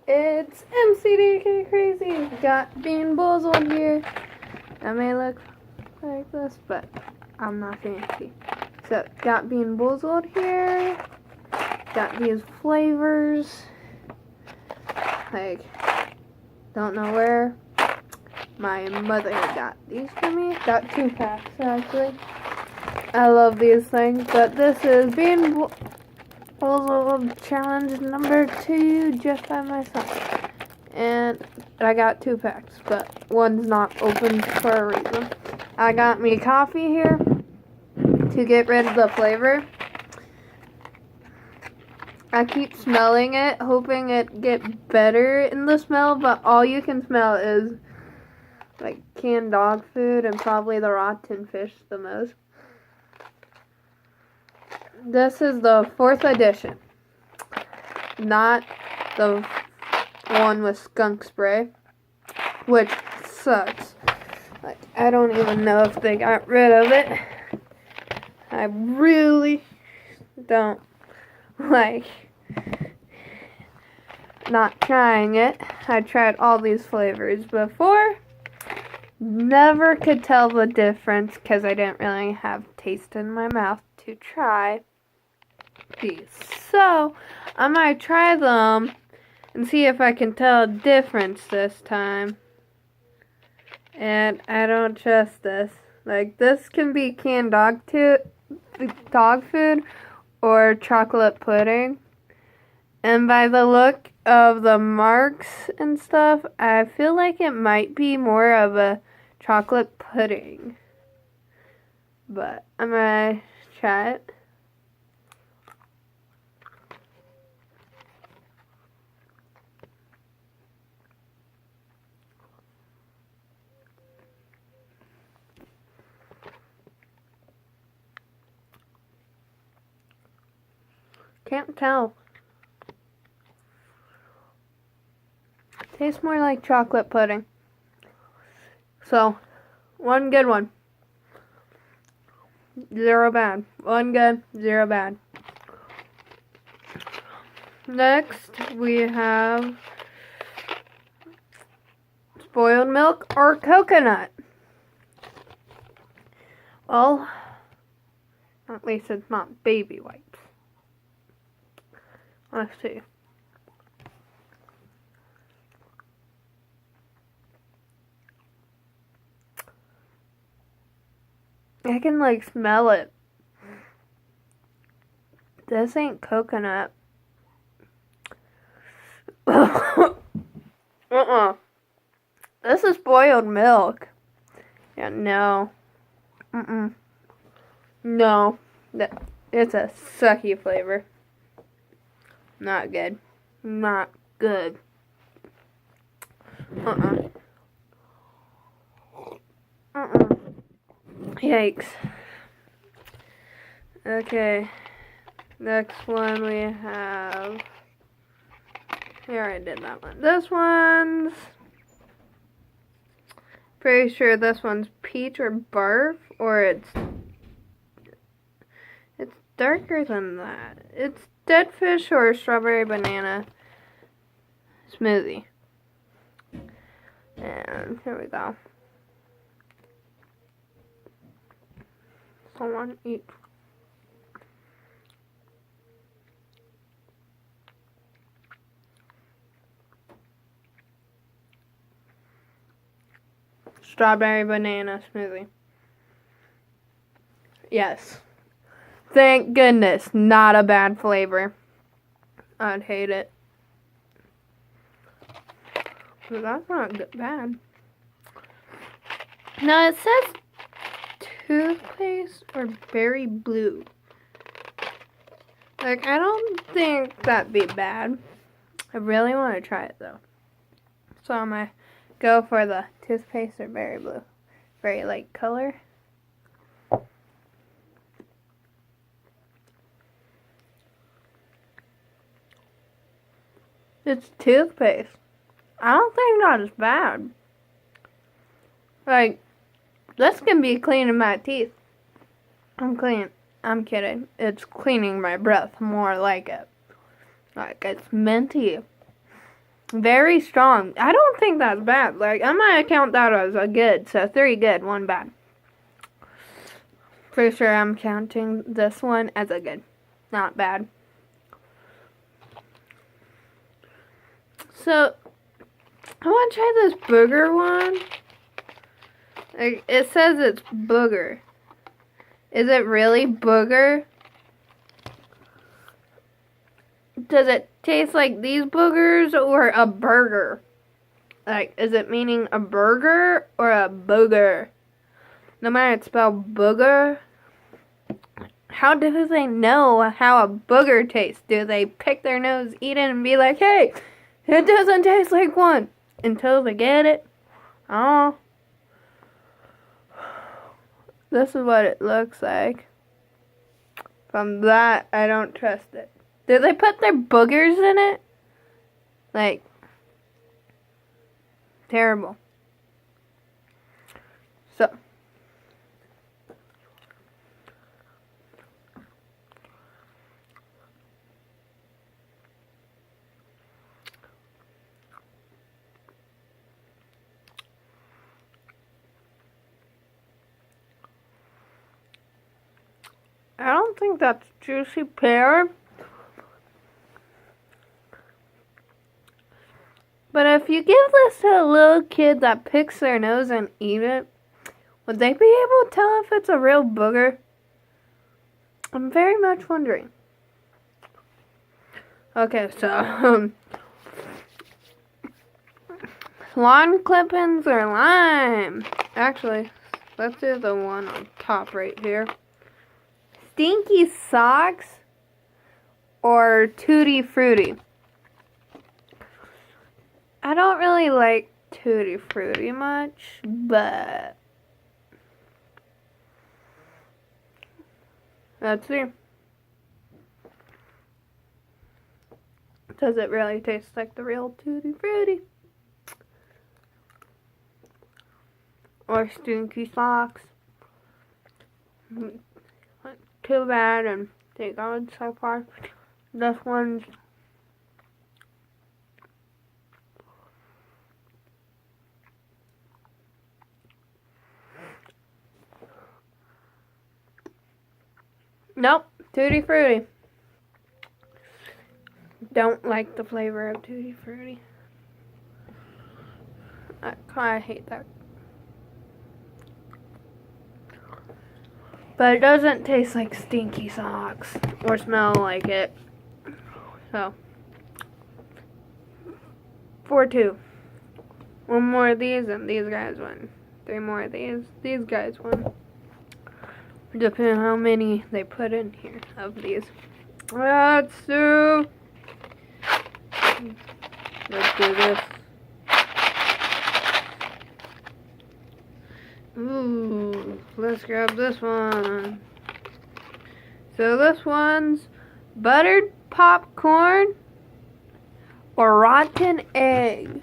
It's MCDK Crazy. Got Bean Boozled here. I may look like this, but I'm not fancy. So, got Bean Boozled here. Got these flavors. Like, don't know where. My mother got these for me. Got 2 packs, actually. I love these things, but this is Bean Boozled challenge number 2 just by myself. And I got 2 packs, but one's not open for a reason. I got me coffee here to get rid of the flavor. I keep smelling it, hoping it get better in the smell, but all you can smell is like canned dog food and probably the rotten fish the most. This is the 4th edition, not the one with skunk spray, which sucks. Like, I don't even know if they got rid of it. I really don't like not trying it. I tried all these flavors before. Never could tell the difference because I didn't really have taste in my mouth to try these. So, I might try them and see if I can tell a difference this time. And I don't trust this. Like, this can be canned dog food or chocolate pudding. And by the look of the marks and stuff, I feel like it might be more of a chocolate pudding. But I'm gonna try it. Can't tell. Tastes more like chocolate pudding. So, one good one. 0 bad. 1 good, 0 bad. Next, we have spoiled milk or coconut. Well, at least it's not baby wipes. Let's see. I can like smell it. This ain't coconut. This is boiled milk. Yeah, no. No. It's a sucky flavor. Not good. Not good. Yikes. Okay. Next one we have... Here, I did that one. This one's... Pretty sure this one's peach or barf, or it's darker than that. It's dead fish or strawberry banana smoothie. And here we go. Someone eat. Strawberry banana smoothie. Yes. Thank goodness. Not a bad flavor. I'd hate it. But that's not bad. Now it says toothpaste or berry blue. Like, I don't think that'd be bad. I really want to try it though. So I'm gonna go for the toothpaste or berry blue. Very light color. It's toothpaste. I don't think that is bad. Like, this can be cleaning my teeth. I'm kidding. It's cleaning my breath more like it. Like, it's minty. Very strong. I don't think that's bad. Like, I might count that as a good. So 3 good, 1 bad. Pretty sure I'm counting this one as a good. Not bad. So, I want to try this booger one. Like, it says it's booger. Is it really booger? Does it taste like these boogers or a burger? Like, is it meaning a burger or a booger? No matter it's spelled booger. How do they know how a booger tastes? Do they pick their nose, eat it, and be like, hey, it doesn't taste like one? Until they get it. Oh. This is what it looks like. From that, I don't trust it. Do they put their boogers in it? Like, terrible. So, I don't think that's juicy pear. But if you give this to a little kid that picks their nose and eat it, would they be able to tell if it's a real booger? I'm very much wondering. Okay, so lawn clippings or lime? Actually, let's do the one on top right here. Stinky socks or Tutti Frutti? I don't really like Tutti Frutti much, but let's see. Does it really taste like the real Tutti Frutti? Or Stinky Socks? Too bad and they good so far. This one's nope, Tutti Frutti. Don't like the flavor of Tutti Frutti. I hate that. But it doesn't taste like Stinky Socks or smell like it. So, 4-2. 1 more of these and these guys win. 3 more of these guys win. Depending on how many they put in here of these. Let's do this. Ooh, let's grab this one. So this one's buttered popcorn or rotten egg.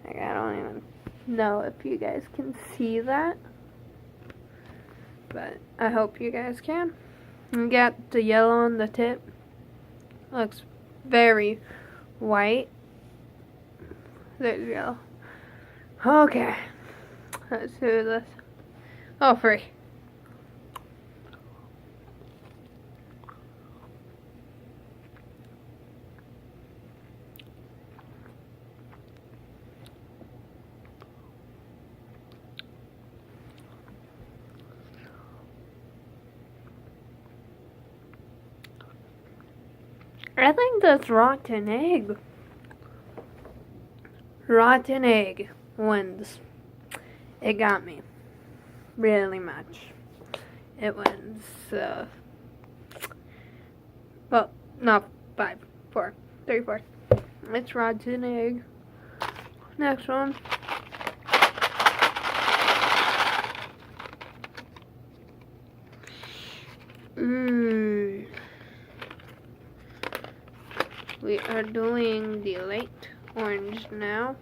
Like, I don't even know if you guys can see that, but I hope you guys can. You got the yellow on the tip. Looks very white. There's yellow. Okay. Let's do this. Oh, free. I think that's rotten egg. Rotten egg wins. It got me. Really much. It wins. Well, no, 5, 4, 3, 4. It's rotten egg. Next one. We are doing the light orange now,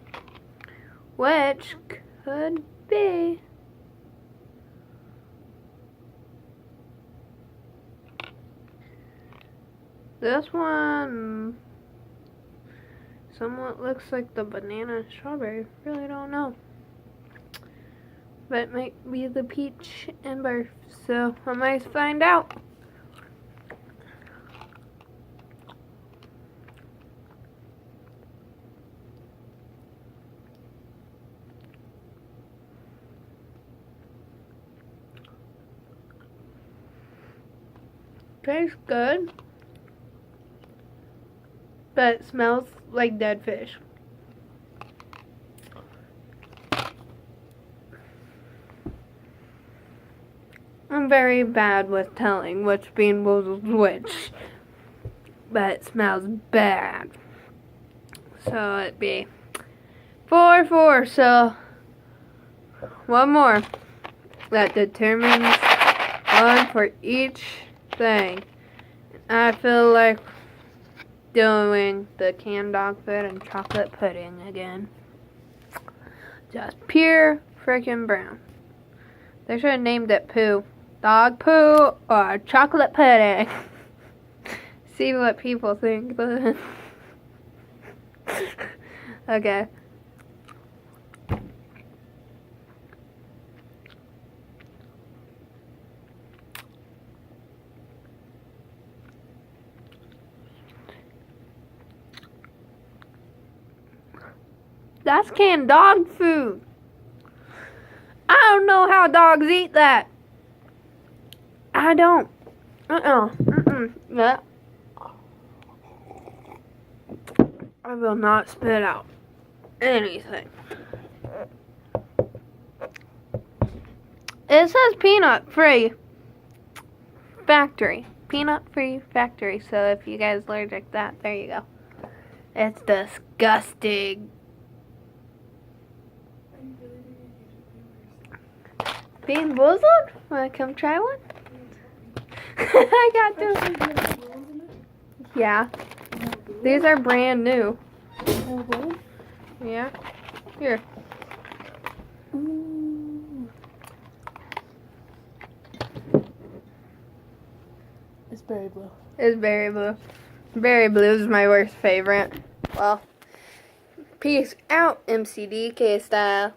which could be this one. somewhat looks like the banana and strawberry. Really don't know. But it might be the peach and barf. So I might find out. Tastes good, but it smells like dead fish. I'm very bad with telling which bean boozled which, but it smells bad. So it'd be 4-4, so one more. That determines one for each thing. I feel like doing the canned dog food and chocolate pudding again. Just pure freaking brown. They should have named it poo. Dog poo or chocolate pudding. See what people think. Okay. That's canned dog food. I don't know how dogs eat that. I don't. Yeah. I will not spit out anything. It says peanut free factory. Peanut free factory. So if you guys are allergic to that, there you go. It's disgusting. Bean boozled? Wanna come try one? I got them. Yeah. These are brand new. Yeah. Here. It's berry blue. It's berry blue. Berry blue is my worst favorite. Well, peace out, MCDK style.